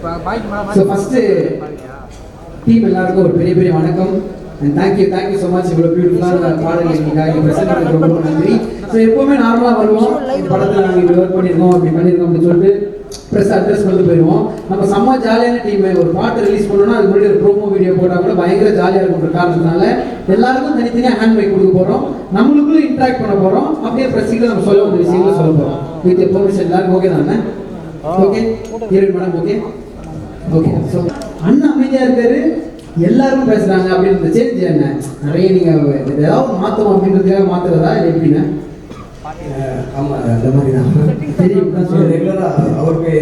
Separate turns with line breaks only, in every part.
So first team எல்லாருக்கும் ஒரு பெரிய பெரிய வணக்கம் அண்ட் தேங்க்யூ ஸோ மச். இவ்வளோ பியூட்டிஃபுல்லான பாடல் எங்களுக்காக ப்ரெசென்ட் பண்ணி ரொம்ப நன்றி. ஸோ எப்போவுமே நார்மலாக வருவோம், இந்த படத்தில் நாங்கள் இப்படி ஒர்க் பண்ணியிருக்கோம் அப்படின்னு சொல்லிட்டு ப்ரெஸ் அட்ரஸ் பண்ணிட்டு போயிடுவோம். நம்ம செம்ம ஜாலியான டீம். ஒரு பாட்டு ரிலீஸ் பண்ணோன்னா அதுக்கு முன்னாடி ஒரு ப்ரோமோ வீடியோ போட்டால் கூட பயங்கர ஜாலியாக இருக்குன்ற காரணத்தினால எல்லாருக்கும் தனித்தனியாக ஹேண்ட் மைக் கொடுக்க போகிறோம், நம்மளுக்குள்ளே இன்ட்ராக்ட் பண்ண போகிறோம். அப்படியே ப்ரெஸ்ஸில் நம்ம சொல்ல வந்த விஷயங்களை சொல்ல போகிறோம். வித் பெர்மிஷன் எல்லாருக்கும் ஓகே தானே? Okay heroine madam okay okay. So அண்ணன் அமைதியாக இருக்காரு, எல்லாரும் பேசுகிறாங்க அப்படின்னு சேஞ்ச் என்ன நிறைய நீங்கள் ஏதாவது மாற்றணும் அப்படின்றதுக்காக மாற்றுறதா இல்லை எப்படின்னா?
ஆமாம், அந்த மாதிரி தான் தெரியும். ரெகுலராக அவருக்கு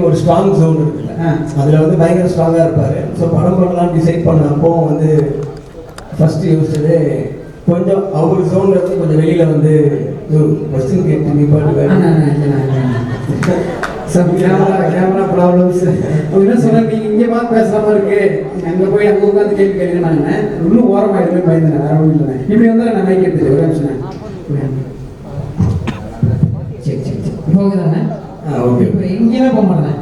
ஒரு ஸ்ட்ராங் ஜோன் இருக்குல்ல, அதில் வந்து பயங்கர ஸ்ட்ராங்காக இருப்பார். ஸோ படம் பண்ணலாம் டிசைட் பண்ணப்போ வந்து ஃபஸ்ட்டு யோசிச்சது கொஞ்சம் அவர் ஜோனில் இருந்து கொஞ்சம் வெளியில் வந்து கொஸ்டின் கேட்டு நீ பாட்டு
கேமரா ப்ராப்ளம்ஸ் அப்படின்னு சொன்னாங்க. நீங்கள் இங்கே பார்த்து பேசுகிற மாதிரி இருக்கு, அங்கே போய் அங்கே உட்காந்து கேள்வி கேட்குறாங்க. இன்னும் ஓரமாக பயந்துனேன், வேற ஒன்றும் இல்லை. இப்படி வந்தால் நான் மைக் எடுத்துட்டு ஒரு நிமிஷம் ஓகே தானே? ஓகே. இப்போ எங்கேயுமே போக மாட்டேன்.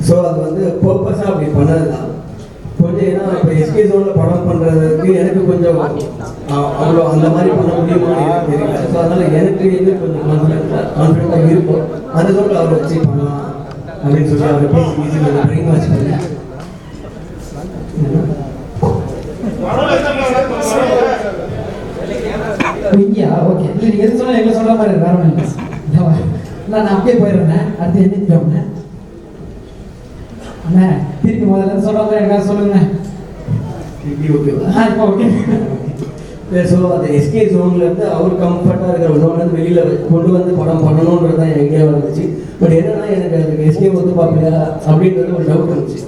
ஸோ அது வந்து பர்பஸாக அப்படி பண்ணது தான் கொஞ்சம். ஏன்னா இப்போ எஸ்கே ஜோனில் படம் பண்ணுறதுக்கு எனக்கு கொஞ்சம் அவ்வளோ அந்த மாதிரி பண்ண முடியுமான்னு எனக்கு தெரியல. ஸோ அதனால் எனக்கு இது கொஞ்சம் கான்ஃபிடென்ட்டாக இருக்கும். அந்த ஜோனில் அவரை வச்சு பண்ணலாம் அப்படின்னு சொல்லி அவரை பேசி ஈஸி கொஞ்சம் பிரெயின் வாஷ் பண்ணேன்.
இங்கேயா? ஓகே. இல்லை நீங்கள் எது சொன்னால் எங்களை சொல்கிற மாதிரி வேற ஒன்றும் இல்லை. நான் அப்படியே போயிடுறேன். அடுத்து எழுந்திட்டோம்ண்ணே. அண்ணே திருப்பி முதல்ல சொல்கிற மாதிரி எனக்காக சொல்லுங்கண்ணே.
ஓகேவா?
ஓகே.
ஸோ அந்த எஸ்கே ஜோன்லேருந்து அவர் கம்ஃபர்ட்டாக இருக்கிற ஜோன்லேருந்து வெளியில் கொண்டு வந்து படம் பண்ணணுன்றது தான் எங்கேயே வந்துச்சு. பட் என்னன்னா எனக்கு அதுக்கு எஸ்கே வந்து பார்ப்பீங்களா அப்படின்றது ஒரு டவுட் இருந்துச்சு.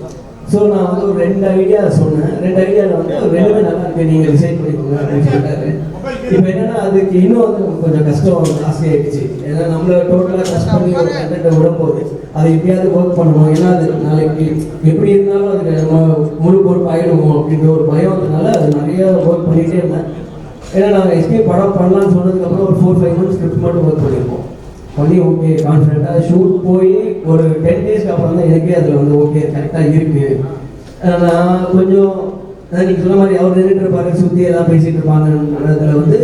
ஸோ நான் வந்து ஒரு 2 ஐடியா சொன்னேன். 2 ஐடியாவில் வந்து ஒரு 2மே நல்லா இருக்கு, நீங்கள் டிசைட் பண்ணிக்கோங்க அப்படின்னு சொல்லிட்டாரு. இப்போ என்னன்னா அதுக்கு இன்னும் வந்து கொஞ்சம் கஷ்டம் ஜாஸ்தி ஆகிடுச்சு. ஏன்னா நம்மளை டோட்டலாக கஷ்டம் பண்ணி ஒரு கண்டென்ட்டை விடும்போது அதை எப்படியாவது ஒர்க் பண்ணணும். ஏன்னா அது நாளைக்கு எப்படி இருந்தாலும் அதுக்கு நம்ம முழு பொறுப்பு ஆகிடுவோம் அப்படின்ற ஒரு பயத்தினால அது நிறைய ஒர்க் பண்ணிகிட்டே இருந்தேன். ஏன்னா நாங்கள் எஸ்கே படம் பண்ணலான்னு சொன்னதுக்கப்புறம் ஒரு 4-5 மந்த்ஸ் ஸ்கிரிப்ட் மட்டும் ஒர்க் பண்ணியிருக்கோம். பண்ணி ஓகே கான்ஃபிடென்ட்டாக ஷூட் போய் ஒரு 10 டேஸ்க்கு அப்புறம் தான் எனக்கே அதில் வந்து ஓகே கரெக்டாக இருக்குது. நான் கொஞ்சம் நீங்கள் சொன்ன மாதிரி அவர் நின்றுட்டு இருப்பாரு, சுற்றி எல்லாம் பேசிகிட்டு இருப்பாங்கன்றதுல வந்து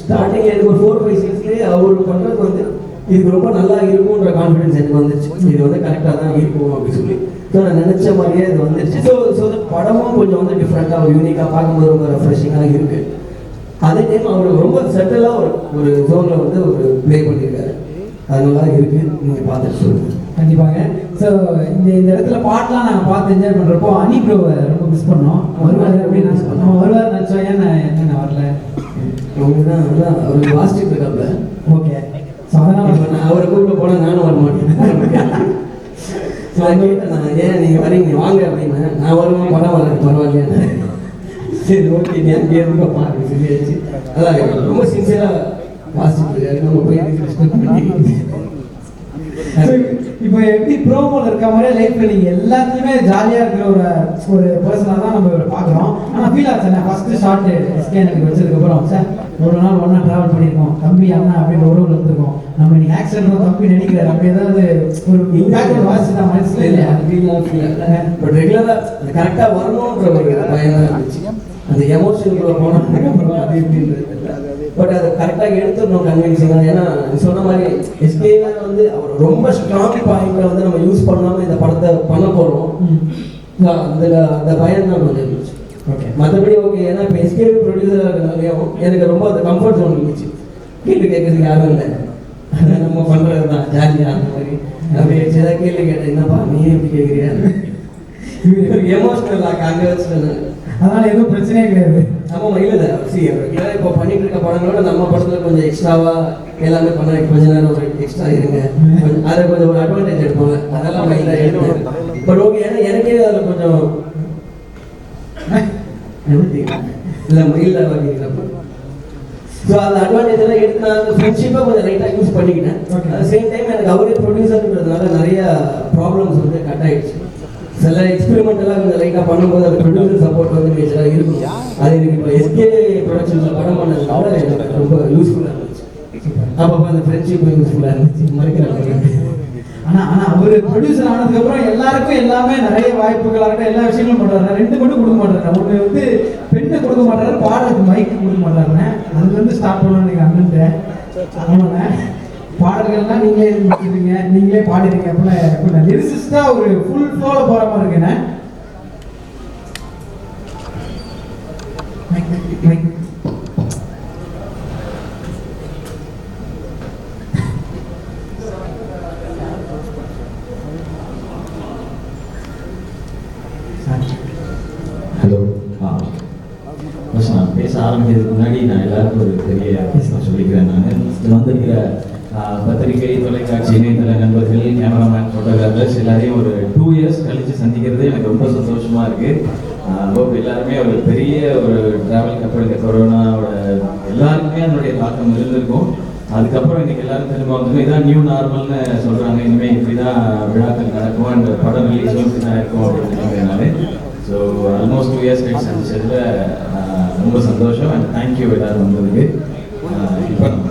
ஸ்டார்டிங் எனக்கு ஒரு 4-5 சீன்ஸ்லேயே அவர் பண்ணுறது வந்து இதுக்கு ரொம்ப நல்லா இருக்கும்ன்ற கான்ஃபிடென்ஸ் எனக்கு வந்துருச்சு. இது வந்து கரெக்டாக தான் இருக்கும் அப்படின்னு சொல்லி. ஸோ நான் நினச்ச மாதிரியே அது வந்துருச்சு. ஸோ படமும் கொஞ்சம் வந்து டிஃப்ரெண்ட்டாக ஒரு யூனிக்காக பார்க்கும்போது ரொம்ப ரெஃப்ரெஷிங்காக இருக்குது. அதே டைம் அவர் ரொம்ப செட்டிலாக ஒரு ஜோனில் வந்து ஒரு ப்ளே பண்ணியிருக்காரு. அதனால இருக்குது, நீங்கள் பார்த்துட்டு சொல்லுங்கள்.
கண்டிப்பாங்க. ஸோ இந்த இடத்துல பாட்டெலாம் நாங்கள் பார்த்து என்ஜாய் பண்ணுறப்போ அனி ப்ரோவை ரொம்ப மிஸ் பண்ணோம். வருவார் அப்படின்னு நான் சொன்னோம். வருவார் நினச்சோம். என்ன வரல
தான் அவர் வாசிச்சுட்டு இருக்காப்ல.
ஓகே. ஸோ அதனால்
நான் அவரை கூப்பிட்டு போனால் நானும் வர மாட்டேன். ஸோ நான் ஏன் நீங்கள் வரீங்க வாங்க அப்படின்னா நான் வருவேன், படம் வர்றது பரவாயில்லையா? சரி ஓகே நீ அங்கேயே இருக்க பாருங்க சொல்லியாச்சு. அதான் ரொம்ப சின்சியராக வாசிச்சுட்டு இருக்காரு. நம்ம போய்
இப்போ எப்படி ப்ரோமோல இருக்க மாதிரியே லைஃப்ல நீங்க எல்லாத்துலயுமே ஜாலியா இருக்கிற ஒரு பர்சனா தான் நம்ம இவரை பாக்குறோம். ஆனா ஃபீல் ஆச்சு நான் ஃபர்ஸ்ட் ஷார்ட் எஸ்கே எனக்கு வச்சதுக்கு அப்புறம் சார் ஒரு நாள் ஒன்னா டிராவல் பண்ணியிருக்கோம், தம்பி அண்ணா அப்படின்ற உறவுல இருந்திருக்கோம். நம்ம இன்னைக்கு ஆக்சிடென்ட் தம்பி நினைக்கிறாரு அப்படி ஏதாவது ஒரு இம்பாக்ட் வாசி தான் மனசுல இல்லையா?
அது ஃபீல் பட் ரெகுலரா அது கரெக்டாக வரணுன்ற ஒரு பயம் தான் இருந்துச்சு. அந்த எமோஷனுக்குள்ள போனோம் அது எப்படின்றது. பட் அதை கரெக்டாக எடுத்துடணும் கன்வின்சிங்காக. ஏன்னா சொன்ன மாதிரி எஸ்கே வந்து அவர் ரொம்ப ஸ்ட்ராங் பாயிண்ட்டை வந்து நம்ம யூஸ் பண்ணாமல் இந்த படத்தை பண்ண போகிறோம். அந்த பயம் தான் கொஞ்சம் இருந்துச்சு. ஓகே மற்றபடி ஓகே. ஏன்னா இப்போ எஸ்கே ப்ரொடியூசராக இருக்கிறனாலையும் எனக்கு ரொம்ப அந்த கம்ஃபர்ட் ஜோன் இருந்துச்சு. கேள்வி கேட்கறதுக்கு யாரும் இல்லை, அதை நம்ம பண்ணுறது தான் ஜாலியாக அந்த மாதிரி. அப்படி ஏதாவது கேள்வி கேட்டேன், என்னப்பா நீ எப்படி கேட்குறியா? எமோஷனல் அங்கே வச்சுட்டேன்.
அதனால எதுவும் பிரச்சனையே கிடையாது.
நம்ம இல்லை ஏன்னா இப்போ பண்ணிட்டு இருக்க படங்களோட நம்ம படத்தில் கொஞ்சம் எக்ஸ்ட்ராவா எல்லாமே பண்ண கொஞ்ச நேரம் ஒரு எக்ஸ்ட்ரா இருங்க, அதை கொஞ்சம் ஒரு அட்வான்டேஜ் எடுப்பாங்க. அதெல்லாம் மைண்டில் எடுப்பேன். பட் ஓகே ஏன்னா எனக்கே அதில் கொஞ்சம் இல்லை மயிலில் வாங்கிக்கிறப்ப ஸோ அந்த அட்வான்டேஜ் எல்லாம் எடுத்து நான் அந்த ஃப்ரெண்ட்ஷிப்பை கொஞ்சம் லைட்டாக யூஸ் பண்ணிக்கிட்டேன். அட் சேம் டைம் எனக்கு அவரே ப்ரொடியூசர்ன்றதுனால நிறைய ப்ராப்ளம்ஸ் வந்து கட் ஆகிடுச்சு. சில எக்ஸ்பெரிமெண்ட் எல்லாம் கொஞ்சம் லைட்டாக பண்ணும்போது அந்த ப்ரொடியூசர் சப்போர்ட் வந்து மேஜராக இருக்கும். அது எனக்கு இப்போ எஸ்கே ப்ரொடக்ஷன்ஸில் படம் பண்ணதுனால எனக்கு ரொம்ப யூஸ்ஃபுல்லாக இருந்துச்சு. அப்பப்போ அந்த ஃப்ரெண்ட்ஷிப் யூஸ்ஃபுல்லாக இருந்துச்சு. மறைக்கிறாங்க
ஆனால் அவர் ப்ரொடியூசர் ஆனதுக்கப்புறம் எல்லாருக்கும் எல்லாமே நிறைய வாய்ப்புகளாக இருக்கட்டும் எல்லா விஷயங்களும் பண்ணுறாரு. 2 மட்டும் கொடுக்க மாட்டாரு. ஒன்று வந்து பெண்ணை கொடுக்க மாட்டாரு, பாடுறதுக்கு மைக்கு கொடுக்க மாட்டாருண்ணே. அதுலேருந்து ஸ்டார்ட் பண்ணணும் நீங்கள் அண்ணன்ட்ட. ஆமாண்ணே, பாடல்கள்லாம் நீங்களே முடிச்சிருக்கீங்க, நீங்களே பாடிடுங்க அப்படின்னா லிரிசிஸ்டாக ஒரு ஃபுல் ஃப்ளோவில் போகிற மாதிரி இருக்குண்ணே.
ஹலோ. ஃபர்ஸ்ட் நான் பேச ஆரம்பிக்கிறதுக்கு முன்னாடி நான் எல்லாருக்கும் ஒரு பெரிய சொல்லிக்கிறேன். நான் வந்திருக்கிற பத்திரிகை, தொலைக்காட்சி, இணையதள நண்பர்கள், கேமராமேன், ஃபோட்டோகிராஃபர்ஸ் எல்லாரையும் ஒரு 2 இயர்ஸ் கழித்து சந்திக்கிறது எனக்கு ரொம்ப சந்தோஷமாக இருக்குது. ஹோப் எல்லாருமே ஒரு பெரிய ஒரு ட்ராவல் கப்பல் இந்த கொரோனாவோட எல்லாருக்குமே அதனுடைய தாக்கம் இருந்திருக்கும். அதுக்கப்புறம் இன்னைக்கு எல்லாரும் திரும்ப வந்து இதான் நியூ நார்மல்னு சொல்கிறாங்க. இனிமேல் இப்படி தான் விழாக்கள் நடக்கும், அந்த படம் ரிலீஸும் இப்படி தான் இருக்கும் அப்படின்னு நினைக்கிறேன். ஸோ ஆல்மோஸ்ட் 2 இயர்ஸ் கழிச்சு சந்திச்சதில் ரொம்ப சந்தோஷம். அண்ட் தேங்க்யூ எல்லாரும் வந்ததுக்கு. இப்போ நம்ம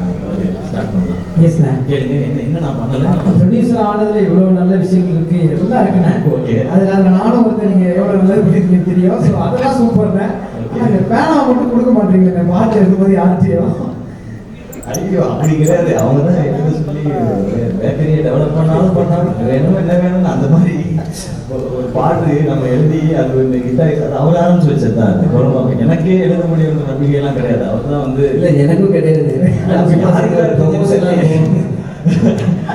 ஸ்டார்ட் பண்ணலாம்.
எஸ்ண்ணே,
கேளுங்க. என்ன நான் பண்ணலை,
ப்ரொடியூசர் ஆனதுல இவ்வளோ நல்ல விஷயங்கள் இருக்கு, எல்லாம் இருக்குண்ணே.
ஓகே,
அதில் நானும் ஒருத்தர் நீங்கள் எவ்வளோ நல்லது பண்ணிருக்கீங்கன்னு தெரியும். ஸோ அதெல்லாம் சூப்பர்ண்ணே. ஆனால் இந்த பேனாவை மட்டும் கொடுக்க மாட்டீங்களே பாட்டு எழுதும்போது யார்கிட்டையும்.
ஐயோ அப்படி கிடையாது. அவங்க தான் எழுத சொல்லி பேக்கரியை டெவலப் பண்ணாலும் வேணும் என்ன வேணும்னு அந்த மாதிரி ஒரு பாட்டு நம்ம எழுதி அது இந்த கிட்டார் அது அவர் ஆரம்பிச்சு வச்சது தான். அந்த கொரோனா எனக்கே எழுத முடியும் நம்பிக்கையெல்லாம் கிடையாது. அவர் தான் வந்து
இல்லை எனக்கும் கிடையாது.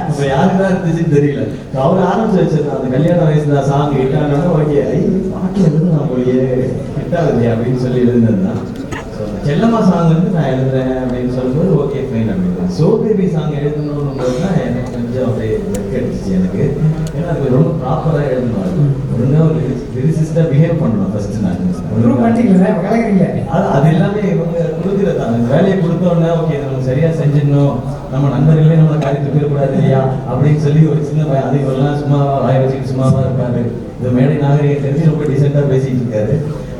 இப்போ யாருக்கு தான் இருந்துச்சுன்னு தெரியல. அவர் ஆரம்பிச்சு வச்சது அந்த கல்யாண வயசு தான் சாங் கிட்டானா ஓகே பாட்டில் எழுது நான் போய் கிட்டாது அப்படின்னு சொல்லி எழுதுனது தான். செல்லம்மா சாங் வந்து நான் எழுதுறேன் அப்படின்னு சொல்லும்போது ஓகே ஃபைன் அப்படின்னு. சோ பேபி சாங் எழுதணும்னு போது தான் எனக்கு கொஞ்சம் அப்படியே வெக் அடிச்சிச்சு எனக்கு. ஏன்னா அது ரொம்ப ப்ராப்பராக எழுதணும், ஒழுங்காக ஒரு லிரிசிஸ்டாக பிஹேவ் பண்ணணும் ஃபர்ஸ்ட். நான் அது எல்லாமே இவங்க கொடுக்குறது தான். அந்த வேலையை கொடுத்தோன்னே ஓகே நம்ம சரியாக செஞ்சிடணும், நம்ம நண்பர்களே நம்மளை காரியத்துக்கு போயிடக்கூடாது இல்லையா அப்படின்னு சொல்லி ஒரு சின்ன பையன் அது இவரெல்லாம் சும்மாவா வாய வச்சுட்டு சும்மாவா இருப்பாரு. இது மேடை நாகரிகம் தெரிஞ்சு ரொம்ப டீசெண்டாக பேசிட்டு இருக்காரு.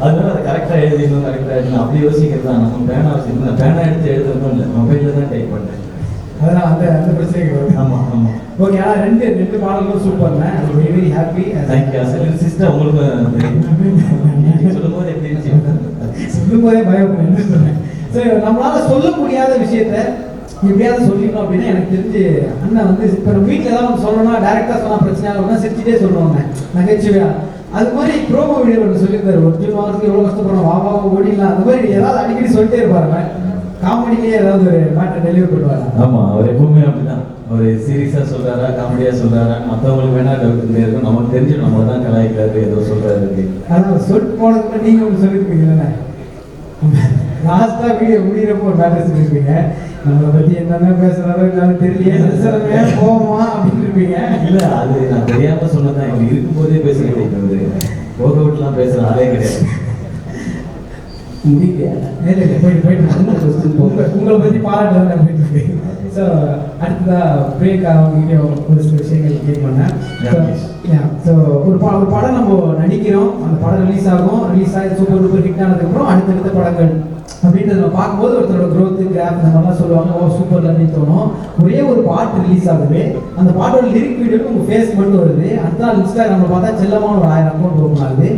அதனால அதை கரெக்டாக எழுதிடணும், கரெக்டாக எழுதணும் அப்படி யோசிக்கிறது தான். நம்ம பேனா வச்சுக்கணும், நான் பேனா எடுத்து எழுதுறதும் இல்லை, மொபைலில் தான் டைப் பண்ணேன்.
அதெல்லாம் அந்த பிரச்சனை கிடையாது.
ஆமாம் ஆமாம்
ஓகே. ஆனால் ரெண்டு பாடல்களும் சூப்பர்ண்ணே. Very very happy.
தேங்க்யூ. அசல் சிஸ்டர் உங்களுக்கு சொல்லும்போது எப்படி இருந்துச்சு?
சொல்லும்போதே பயப்படுறேன் சொன்னேன். ஸோ நம்மளால சொல்ல முடியாத விஷயத்த எப்படியாவது சொல்லிக்கணும் அப்படின்னா எனக்கு தெரிஞ்சு அண்ணன் வந்து இப்போ நம்ம வீட்டில் ஏதாவது ஒன்று சொல்லணும்னா டேரெக்டாக சொன்னால் பிரச்சனை ஆகும்னா சிரிச்சுட்டே சொல்லுவாங்க நகைச்சுவையா. அது மாதிரி ப்ரோமோ வீடியோ ஒன்று சொல்லியிருந்தாரு, ஒரு ஜூன் மாதத்துக்கு எவ்வளோ கஷ்டப்படுறோம் வா ஓடிலாம். அந்த மாதிரி ஏதாவது அடிக்கடி சொல்லிட்டே இருப்பாருங்க. காமெடியிலேயே ஏதாவது ஒரு மேட்டர் டெலிவரி பண்ணுவாங்க.
ஆமாம், அவர் எப்பவுமே அப்படிதான். அவர் சீரியஸாக சொல்கிறாரா காமெடியாக சொல்கிறாரா மற்றவங்களுக்கு வேணா டவுட் இருக்கும், நமக்கு தெரிஞ்சிடும் நம்ம தான் கலாய்க்கிறாரு ஏதோ சொல்கிறாரு.
அதான் சொல்லிட்டு போனதுக்கு நீங்கள் ஒன்று சொல்லியிருப்பீங்க. லாஸ்ட்டாக வீடியோ முடிகிறப்போ ஒரு மேட்டர் சொல்லியிருப்பீங்க, நம்மளை பற்றி என்னென்ன பேசுகிறாரோ என்னன்னு தெரியலையே போவோமா அப்படின்னு இருப்பீங்க.
இல்லை அது நான் தெரியாமல் சொன்னதான். இவங்க இருக்கும்போதே பேச கிடைக்கிறது, போக விட்டுலாம் பேசுகிற ஆளே கிடையாது.
உங்களை பற்றி பாராட்டு போயிட்டு இருக்கு. ஸோ அடுத்ததாக பிரியங்கா அவங்ககிட்ட ஒரு சில விஷயங்கள் கேட்க பண்ணேன். ஸோ ஒரு படம் நம்ம நடிக்கிறோம், அந்த படம் ரிலீஸ் ஆகி சூப்பர் டூப்பர் ஹிட் ஆனதுக்கப்புறம் அடுத்தடுத்த படங்கள் அப்படின்றத நம்ம பார்க்கும்போது ஒருத்தரோட க்ரோத்து கிராஃப் இந்த மாதிரிலாம் சொல்லுவாங்க. ஓ சூப்பர் அப்படின்னு தோணும். ஒரே ஒரு பாட்டு ரிலீஸ் ஆகுது, அந்த பாட்டோட லிரிக் வீடியோ உங்கள் ஃபேஸ் மட்டும் வருது. அடுத்த நாள் இன்ஸ்டாகிராமில் பார்த்தா செல்லமான ஒரு 1000 அக்கௌண்ட் ஓப்பன் ஆகுது.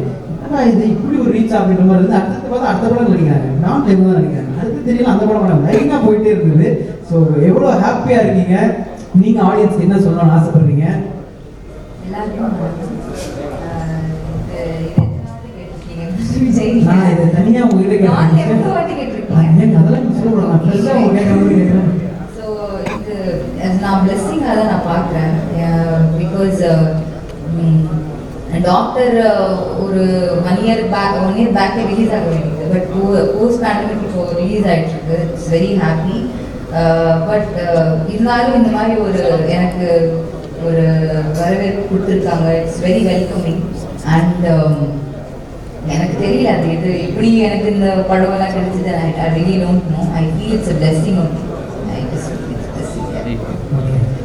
ஆனால் இது இப்படி ஒரு ரீச் அப்படின்ற மாதிரி இருந்து அடுத்து பார்த்தா அடுத்த படம் நடிக்கிறாங்க, நான் டைம் தான் நடிக்கிறேன், அடுத்து தெரியல அந்த படம் லைனாக போயிட்டே இருந்தது. ஸோ எவ்வளோ ஹாப்பியாக இருக்கீங்க, நீங்கள் ஆடியன்ஸ்க்கு என்ன சொல்லணும்னு ஆசைப்படுறீங்க? நான் இதை தனியாக உங்ககிட்ட கேட்டேன், அதெல்லாம் சொல்லுவேன். நான் ஃப்ரெஷ்ஷாக உங்க கேட்குறேன்.
ஸோ இது நான் பிளெஸ்ஸிங்காக தான் நான் பார்க்குறேன். பிகாஸ் டாக்டர் ஒரு 1 இயர் பேக்கே ரிலீஸ் ஆக வேண்டியது, பட் போஸ்ட் பேண்டமிக் இப்போ ரிலீஸ் ஆகிட்டு இருக்கு. It's very happy. பட் இருந்தாலும் இந்த மாதிரி ஒரு எனக்கு ஒரு வரவேற்பு கொடுத்துருக்காங்க. It's very welcoming. அண்ட் எனக்கு தெரியல அது இது இப்படி எனக்கு இந்த படமெல்லாம் கிடைச்சது. I really don't know. I feel it's a blessing only.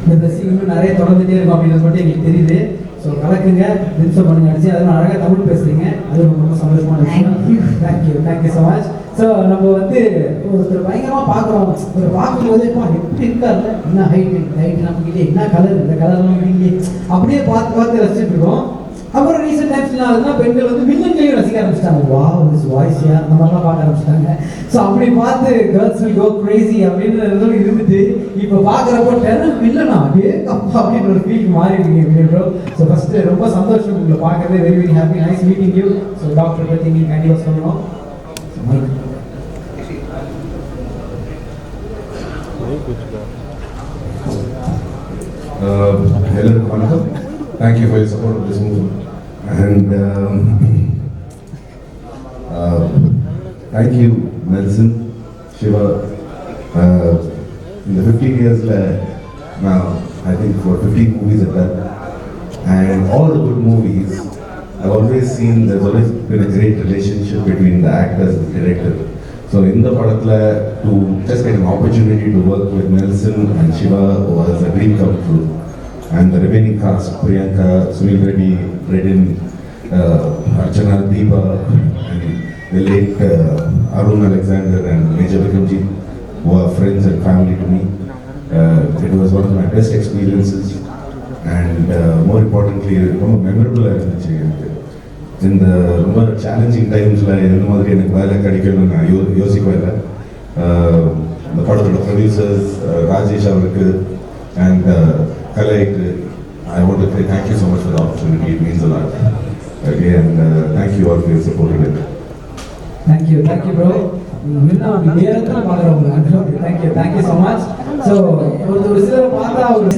இந்த பிளஸிங் இன்னும் நிறைய தொடர்ந்துட்டே இருக்கும் அப்படின்றது மட்டும் எங்களுக்கு தெரியுது. ஸோ கலக்குங்க, நிமிஷம் பண்ணுங்க அடிச்சு, அதெல்லாம் அழகாக தமிழ் பேசுறீங்க, அது ரொம்ப சந்தோஷமான விஷயம். Thank you so much. ஸோ நம்ம வந்து ஒருத்தர் பயங்கரமாக பார்க்குறோம், ஒரு பார்க்கும்போது எப்படி இருக்காருல்ல, என்ன ஹைட் நம்மக்கிட்டே, என்ன கலர், இந்த கலர்லாம் இல்லையே, அப்படியே பார்த்து ரசிச்சுட்டு இருக்கோம். அப்புறம் ரீசெண்ட் டைம்ஸ்ல அதுனா பெண்கள் வந்து வில்லன்களையும் ரசிக்க ஆரம்பிச்சிட்டாங்க. வாவ் வாய்ஸியா அந்த மாதிரிலாம் பார்க்க ஆரம்பிச்சிட்டாங்க. ஸோ அப்படி பார்த்து கேர்ள்ஸ் வில் கோ கிரேசி அப்படின்றதும் இருந்துட்டு இப்போ பார்க்குறப்போ டெரர் வில்லனா அப்படியே அப்பா அப்படின்ற ஒரு ஃபீல் மாறி இருக்கீங்க ப்ரோ. ஸோ ஃபர்ஸ்ட் ரொம்ப சந்தோஷம் உங்களை பார்க்கறதே, very very happy, nice meeting you. So doctor பற்றி நீங்கள் கண்டிப்பாக சொல்லணும்.
Hello, Vanakkam. Thank you for your support of this movie. And thank you, Nelson, Shiva. In the 15 years now, I think for 15 movies I've done. And all the good movies, I've always seen there's always been a great relationship between the actors and the director. So in the Padatla, to just get an opportunity to work with Nelson and Shiva was a dream come true. And the remaining cast, Priyanka, Sunil Reddy, Redin, Archana, Deepa, and the late Arun Alexander and Major Vikramji were friends and family to me. It was one of my best experiences, and more importantly, ரொம்ப மெமரபிளாக இருந்துச்சு எனக்கு. இந்த ரொம்ப challenging டைம்ஸில் எந்த மாதிரி எனக்கு வேலை கிடைக்கணும்னு நான் யோசிக்கவே இல்லை. இந்த படத்தோட ப்ரொடியூசர்ஸ் ராஜேஷ் அவருக்கு அண்ட் கலைக்கு I want to say thank you so much for the opportunity. It means a lot. Okay, and thank you all for your support in it.
Thank you bro. முன்ன அப்படி நேரத்தில் பார்க்குறவங்க தேங்க்யூ ஸோ மச். ஸோ ஒரு சிலர் பார்த்தா ஒரு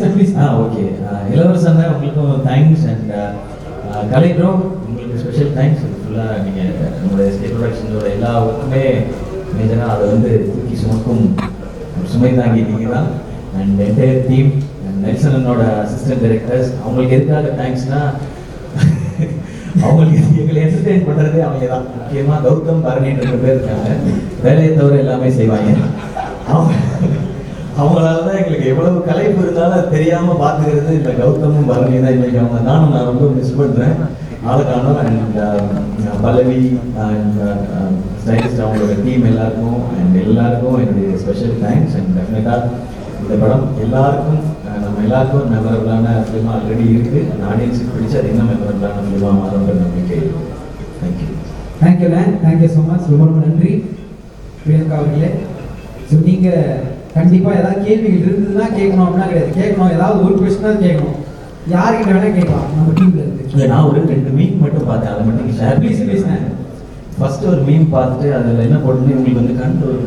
okay, இளவரசன் உங்களுக்கும் தேங்க்ஸ். அண்ட் கலை ப்ரோ உங்களுக்கு ஸ்பெஷல் தேங்க்ஸ். ஃபுல்லாக நீங்கள் நம்மளுடைய ஸ்டேட் ப்ரொடக்ஷனோட எல்லா ஒர்க்குமே மேஜராக அதை வந்து தூக்கி சுமக்கும் சுமை தாங்கி நீங்கள் தான். அண்ட் என்டையர் டீம், நெல்சனோட அசிஸ்டன்ட் டைரக்டர்ஸ், அவங்களுக்கு எதுக்காக தேங்க்ஸ்னா அவங்களுக்கு எங்களை என்டர்டெயின் பண்ணுறதே அவங்க தான். முக்கியமாக கௌதம் பரணின்ற 2 பேர் இருக்காங்க, வேலையை தவிர எல்லாமே செய்வாங்க. அவங்களால தான் எங்களுக்கு எவ்வளவு கலைப்பு இருந்தாலும் அது தெரியாமல் பார்த்துக்கிறது இந்த கௌதமும் பரணி தான். இன்னைக்கு அவங்க நானும் நான் ரொம்ப மிஸ் பண்ணுறேன் ஆளுக்கான. அண்ட் பல்லவி அண்ட் ஸ்டைலிஸ்ட் அவங்களோட டீம் எல்லாருக்கும் அண்ட் எல்லாருக்கும் என்னுடைய ஸ்பெஷல் தேங்க்ஸ். அண்ட் டெஃபினட்டாக இந்த படம் எல்லாருக்கும் நம்ம எல்லாருக்கும் மெமரபிளான ஃபிலிமாக ஆல்ரெடி இருக்குது. அந்த ஆடியன்ஸுக்கு பிடிச்சி அது இன்னும் மெமரபிளான ஃபிலிமாக மாறுன்ற நம்பிக்கை.
Thank you so much. ரொம்ப நன்றி பிரியங்கா அவர்களே. ஸோ நீங்கள் கண்டிப்பாக ஏதாவது கேள்விகள் இருந்ததுன்னா கேட்கணும் அப்படின்னா கிடையாது, கேட்கணும். ஏதாவது ஒரு கொஸ்டினாக கேட்கணும், யார்கிட்ட வேணால் கேட்கலாம் நம்ம டீமில் இருக்கு.
நான் ஒரு 2 மீம் மட்டும் பார்த்தேன், அதை மட்டும் ஷேர்
பேசுனேன்.
ஃபர்ஸ்ட் ஒரு மீம் பார்த்துட்டு அதில் என்ன போட்டுன்னு உங்களுக்கு வந்து கண்டு ஒரு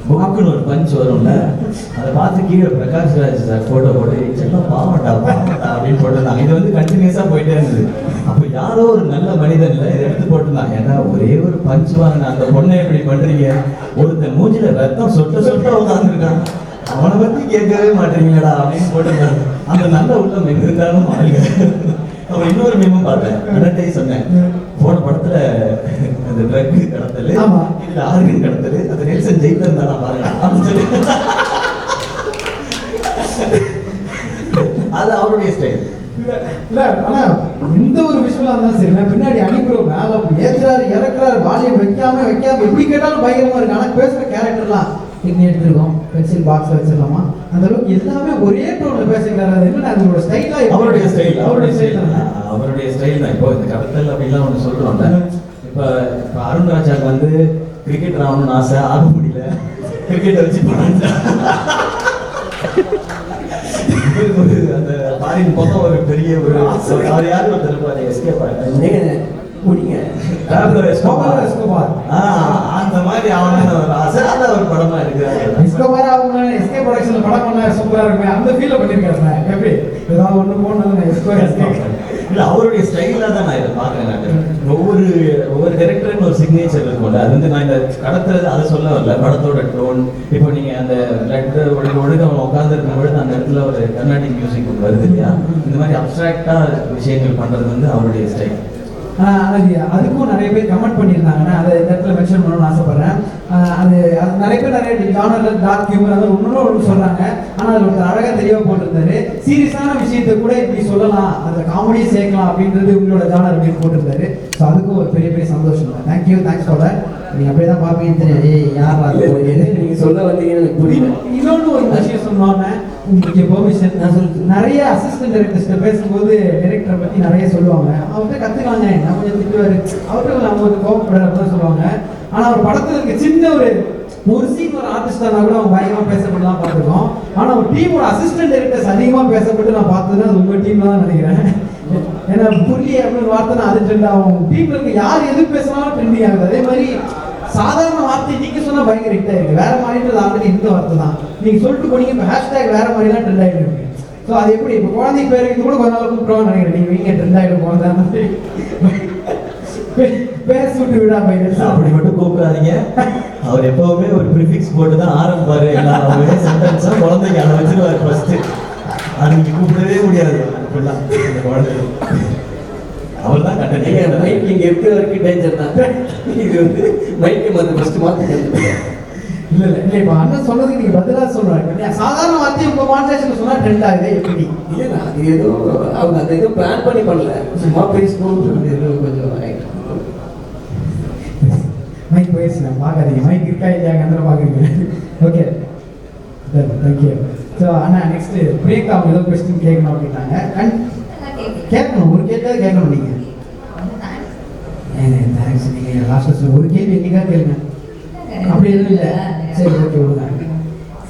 புக்குன்னு ஒரு பஞ்ச் வரும்ல, அதை பார்த்து கீழே பிரகாஷ் ராஜ் சார் ஃபோட்டோ போட்டு செல்லம் பாவட்டா அப்படின்னு போட்டிருந்தாங்க. இது வந்து கண்டினியூஸாக போயிட்டே இருந்தது. அப்போ யாரோ ஒரு நல்ல மனிதன்ல இதை எடுத்து போட்டிருந்தாங்க. ஏன்னா ஒரே ஒரு பஞ்ச் வாங்கின அந்த பொண்ணை எப்படி பண்ணுறீங்க, ஒருத்தன் மூஞ்சில ரத்தம் சொட்ட உட்காந்துருக்கான், அவனை பற்றி கேட்கவே மாட்டீங்களா அப்படின்னு போட்டிருந்தாங்க. அந்த நல்ல உள்ளம் எங்க இருந்தாலும் ஆளுங்க. அப்புறம் இன்னொரு மீமும் பார்த்தேன், அடட்டை சொன்னேன், போன படத்துல அந்த ட்ரக் கடத்தல், இதுல ஆர்கன் கடத்தல், அது நெல்சன் ஜெயில இருந்தா பாருங்க அப்படின்னு சொல்லி அது அவருடைய ஸ்டைல்.
இல்ல ஆனா எந்த ஒரு விஷயமா இருந்தாலும் சரி, நான் பின்னாடி அனுப்புறோம், மேல ஏற்றுறாரு இறக்குறாரு, வாலியம் வைக்காம எப்படி கேட்டாலும் பயங்கரமா இருக்கு. ஆனா பேசுற கேரக்டர்லாம் இன்னும் எடுத்துருக்கோம், பென்சில் பாக்ஸ்ல வச்சிடலாமா, அந்த அளவுக்கு எல்லாமே ஒரே டோன்ல பேசுகிறாரு. என்ன அவரோட ஸ்டைலா, அவருடைய
ஸ்டைல் தான். இப்போ இந்த கடத்தல் அப்படிலாம் ஒன்று சொல்றோம்ல, இப்போ அருண் ராஜாக்கு வந்து கிரிக்கெட் ஆகணும்னு ஆசை, ஆக முடியல, கிரிக்கெட் வச்சு போனாங்க. அந்த பாரின் பக்கம் ஒரு பெரிய ஒரு யாரும் ஒருத்தர் எஸ்கேப் முடிங்க அந்த மாதிரி அவன ஒரு ஆசை, அதை ஒரு படமா இருக்கிறாங்க.
எஸ்கோபார் அவங்க எஸ்கே ப்ரொடக்ஷன்ல படம் பண்ணா சூப்பரா இருக்குமே, அந்த ஃபீல்ல பண்ணிருக்காரு. எப்படி ஏதாவது ஒண்ணு போனாலும்
இல்ல அவருடைய ஸ்டைலா தான் நான் இதை பாக்குறேன். ஒவ்வொரு டைரக்டருக்கு ஒரு சிக்னேச்சர் இருக்கும்ல, அது வந்து நான் இந்த கடத்துறது அதை சொல்ல வரல, படத்தோட டோன். இப்போ நீங்க அந்த ஒழுங்க உட்கார்ந்து இருக்கும் பொழுது அந்த இடத்துல ஒரு கர்நாடிக் மியூசிக் வருது இல்லையா, இந்த மாதிரி அப்டிராக்டா விஷயங்கள் பண்றது வந்து அவருடைய ஸ்டைல்.
அதுக்கும் நிறைய பேர் கமெண்ட் பண்ணியிருந்தாங்கன்னா அதை இந்த இடத்துல மென்ஷன் பண்ணணும்னு ஆசைப்படுறேன். அது நிறைய பேர் நிறைய ஜானர்ல டார்க் ஹியூமர் அதை ஒன்று சொல்றாங்க. ஆனால் அதில் ஒருத்தர் அழகாக தெளிவாக போட்டிருந்தாரு, சீரியஸான விஷயத்தை கூட இப்படி சொல்லலாம், அதில் காமெடியை சேர்க்கலாம் அப்படின்றது உங்களோட ஜானர் அப்படின்னு போட்டிருந்தாரு. ஸோ அதுக்கும் ஒரு பெரிய சந்தோஷம் தான். Thank you, thanks for that. நீங்கள் அப்படியே தான் பார்ப்பீங்கன்னு தெரியும். ஏய் யார்
என்ன நீங்க சொல்ல வந்தீங்கன்னு எனக்கு புரியல.
இன்னொன்று ஒரு விஷயம் சொன்னோன்னே உங்களுக்கு பெர்மிஷன் நான் நிறைய அசிஸ்டன்ட் டைரக்டர்ஸ்ட்ட பேசும்போது டைரக்டரை பற்றி நிறைய சொல்லுவாங்க. அவர்கிட்ட கற்றுக்காங்க, நான் கொஞ்சம் திட்டுவார், அவர்கிட்ட நம்ம கொஞ்சம் கோவப்படுறப்ப சொல்லுவாங்க. ஆனால் ஒரு படத்தில் இருக்க சின்ன ஒரு சீன் ஒரு ஆர்டிஸ்டாக கூட அவங்க பயங்கரமாக பேசப்பட்டுலாம் பார்த்துருக்கோம். ஆனால் ஒரு டீமோட அசிஸ்டன்ட் டைரக்டர்ஸ் அதிகமாக பேசப்பட்டு நான் பார்த்ததுன்னா அது உங்கள் டீம் தான் நினைக்கிறேன். ஏன்னா புரிய அப்படின்னு வார்த்தை அது ட்ரெண்ட் ஆகும். டீம்ல இருக்க யார் எது பேசினாலும் ட்ரெண்டிங் ஆகுது. அதே மாதிரி சாதாரண வார்த்தை நீங்க சொன்னா பயங்கர ஹிட் ஆயிருக்கு. வேற மாதிரின்றது ஆல்ரெடி இந்த வார்த்தை தான் நீங்க சொல்லிட்டு போனீங்க. இப்போ ஹேஷ்டேக் வேற மாதிரிலாம் ட்ரெண்ட் ஆகிட்டு இருக்கு. ஸோ அது எப்படி இப்போ குழந்தை பேர் இது கூட கொஞ்ச நாள் கூப்பிட்டுருவாங்க நினைக்கிறேன். நீங்க வீங்க ட்ரெண்ட் ஆகிட்டு போனதா மாதிரி பேர் சுட்டு விடா பையன்
அப்படி மட்டும் கூப்பிடாதீங்க. அவர் எப்பவுமே ஒரு ப்ரிஃபிக்ஸ் போட்டு தான் ஆரம்பிப்பாரு. எல்லாருமே சென்டென்ஸா குழந்தைங்க அதை வச்சிருவாரு ஃபர்ஸ்ட். அது நீங்க கூப்பிடவே முடியாது. அவர் தான் கட்டணம்.
மைக் இங்க இருக்கிற வரைக்கும் டேஞ்சர் தான். இது வந்து மைக்கை ஃபர்ஸ்ட் மாற்றி
இல்ல இப்போ அண்ணன் சொன்னதுக்கு நீங்க பதிலாக சொல்றாங்க. சாதாரண வார்த்தை உங்க மாநிலத்தில் சொன்னா ட்ரெண்ட் ஆகுது எப்படி?
இல்லைண்ணா, இது ஏதோ அவங்க அதை எதுவும் பிளான் பண்ணி பண்ணல, சும்மா பேசணும்னு சொல்லி ஏதோ கொஞ்சம் ஆயிட்டு.
மைக் போயிடுச்சு, நான் பார்க்காதீங்க. மைக் இருக்கா இல்லையாங்கன்னு பார்க்குறீங்க. Okay thank you. ஸோ அண்ணா நெக்ஸ்ட் பிரியங்கா அவங்க ஏதோ கொஸ்டின் கேட்கணும் அப்படின்னாங்க. கேட்கணும், ஒரு கேள்வியாவது கேட்கணும் நீங்கள். தேங்க்ஸ். நீங்கள் லாஸ்ட்டில் ஒரு கேள்வி என்னைக்காக கேளுங்க. அப்படி எதுவும் இல்லை. சரி ஓகே விடுங்க.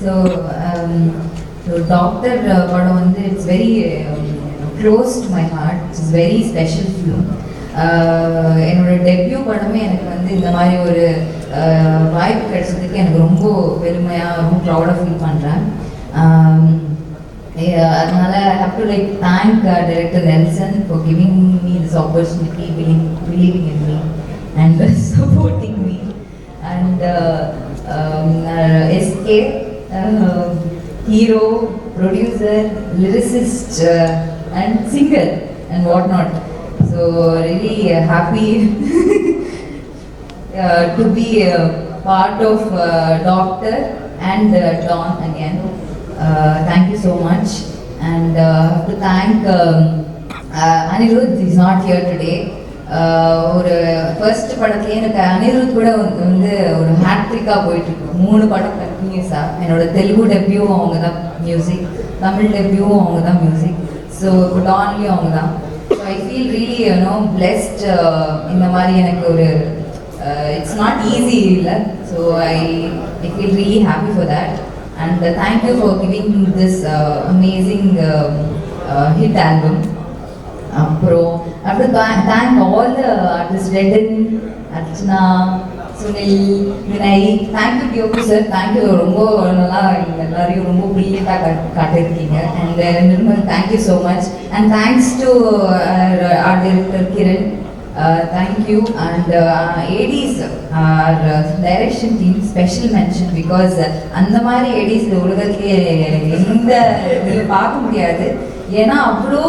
ஸோ டாக்டர் படம் வந்து it's very close to my heart. It's very special film. என்னோட டெபியூ படமே எனக்கு வந்து இந்த மாதிரி ஒரு வாய்ப்பு கிடைச்சதுக்கு எனக்கு ரொம்ப பெருமையாக ரொம்ப ப்ரௌடாக ஃபீல் பண்ணுறேன். அதனால I have to like thank director Nelson for giving me this opportunity, believing in me and supporting me, and SK hero, producer, lyricist and singer and whatnot. So really happy to be part of Doctor and Don again. Thank you so much, and have to thank Anirudh. He's not here today. ஒரு first படத்துலேயே எனக்கு அனிருத் கூட வந்து ஒரு ஹேட்ரிக்காக போயிட்டுருக்கு. 3 படம் கண்டினியூஸாக. என்னோட தெலுங்கு டெபியூவும் அவங்க தான் மியூசிக், தமிழ் டெபியூவும் அவங்க தான் மியூசிக். ஸோ இப்போ டான்லேயும் அவங்க தான். So I feel really blessed. இந்த மாதிரி எனக்கு ஒரு இட்ஸ் நாட் ஈஸி இல்லை. So I feel really happy for that. And thank you for giving this amazing hit album. I have to thank all the artists, Redden, Archana, Sunil, Vinay. Thank you Kyoku sir. Thank you. Rombo nalla ellarum rombo brilliant-ah kaattirukeenga. And Nirmal, thank you so much. And thanks to our director Kiran. Thank you. And ADs, our direction team, special mention because அந்த மாதிரி ADs உலகத்திலே எந்த நீங்கள் பார்க்க முடியாது. ஏன்னா அவ்வளோ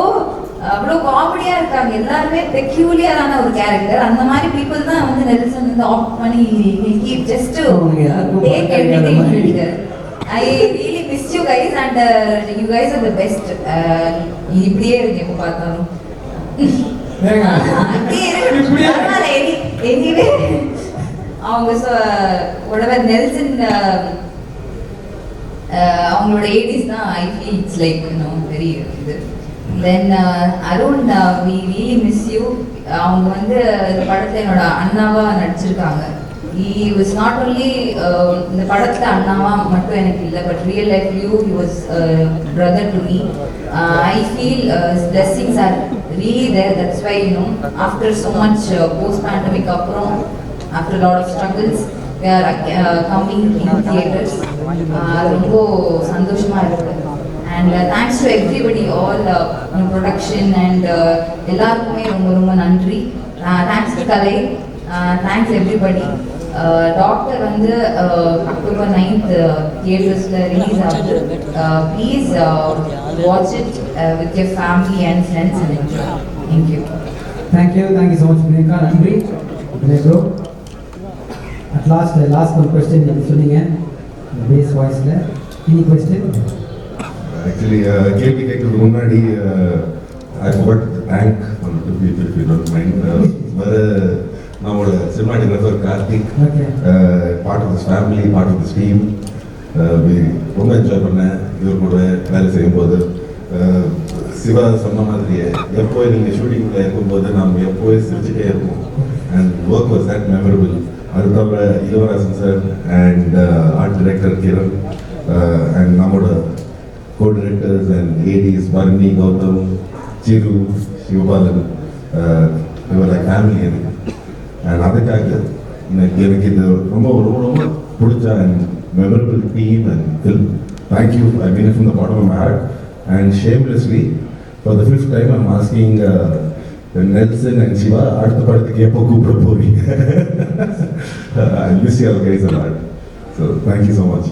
காமெடியாக இருக்காங்க. எல்லாருமே பெக்யூலியரான ஒரு கேரக்டர். அந்த மாதிரி பீப்புள் தான் வந்து நெல்சன் வந்து ஆப்ட் பண்ணி keep just take everything. I really miss you guys and you guys are the best. இப்படியே இருக்கு எப்போ பார்த்தாலும். அவங்க நெல்சன் அவங்களோட 80s தான். I feel it's like very இது. Then Arun, we really miss you. அவங்க வந்து இந்த படத்தில் என்னோட அண்ணாவாக நடிச்சிருக்காங்க. He was not only இந்த படத்தில் அண்ணாவா மட்டும் எனக்கு இல்லை, பட் ரியல் லைஃப்லையும் he was brother to me. I feel his blessings are really there. That's why after so much post pandemic அப்புறம் after a lot of struggles we are coming in theaters. ரொம்ப சந்தோஷமா இருக்கு. And thanks to everybody, all production and எல்லாருக்குமே ரொம்ப ரொம்ப நன்றி. Thanks to Kalai. Thanks everybody. Doctor வந்து October 9th தியேட்டர்ஸில் release ஆகுது. Please watch it with your family and friends and enjoy. Thank you.
Thank you so much Priyanka. நன்றி ப்ரோ. அட் லாஸ்ட் ஒரு question நீங்கள் சொன்னீங்க பேஸ் வாய்ஸில். Any question?
ஆக்சுவலி கேள்வி கேட்கறதுக்கு முன்னாடி I forgot to thank one of the people, if you don't mind. நம்மளோட cinematographer Karthik,
Okay.
part of this family, part of this team. ரொம்ப enjoy பண்ணேன் இவர் கூட வேலை செய்யும்போது. சிவா சொன்ன மாதிரியே எப்போ நீங்கள் ஷூட்டிங்கில் இருக்கும்போது நம்ம எப்போவே சிரிச்சுட்டே இருப்போம். And work was that memorable. அது தவிர Ilavarasan sir and art director Kiran and நம்மளோட co-directors and ADs Barni, Gautam, Chiru, Shivabalan, they were like family எனக்கு. And அதுக்காக எனக்கு இது ரொம்ப ரொம்ப ரொம்ப பிடிச்ச and memorable team and film. Thank you. I mean it from the bottom of my heart. And shamelessly, for the 5th time, I'm asking Nelson and Shiva, அடுத்த படத்துக்கு எப்போ கூப்பிட போறீங்க? I miss you all guys a lot. So thank you so much.